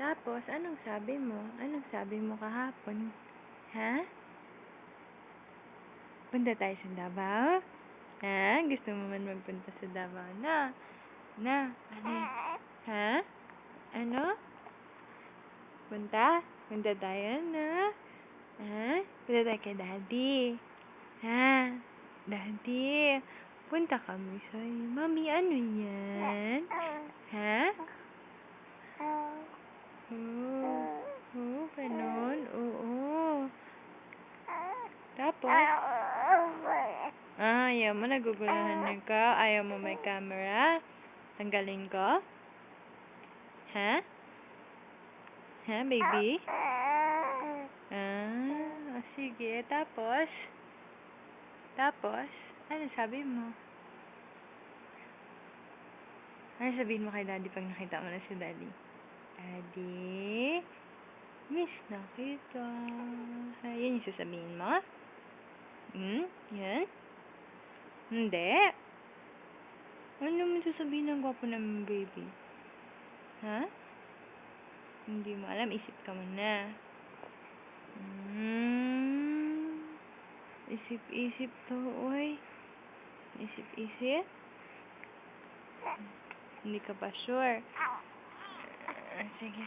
Tapos, anong sabi mo? Anong sabi mo kahapon? Ha? Punta tayo sa Davao? Ha? Gusto mo man magpunta sa Davao na? Na? Ano? Ha? Ano? Punta? Punta tayo na? Ha? Punta tayo kay Daddy? Ha? Daddy? Punta kami sa Mami, ano yan? Ha? Oo, ganon. Oo. Tapos? Ayaw mo, nagugulahan na ka? Ayaw mo may camera? Tanggalin ko? Ha? Ha, baby? Sige. Tapos? Tapos? Ano sabi mo? Ano sabihin mo kay Daddy pag nakita mo na si Daddy? Daddy? Miss na kita. Yan yung sasabihin mo? Yan? Hindi. Ano naman sasabihin ng gwapo namin, baby? Ha? Hindi mo alam, isip ka mo na. Isip-isip to, oy. Isip-isip? Hindi ka pa sure. Sige.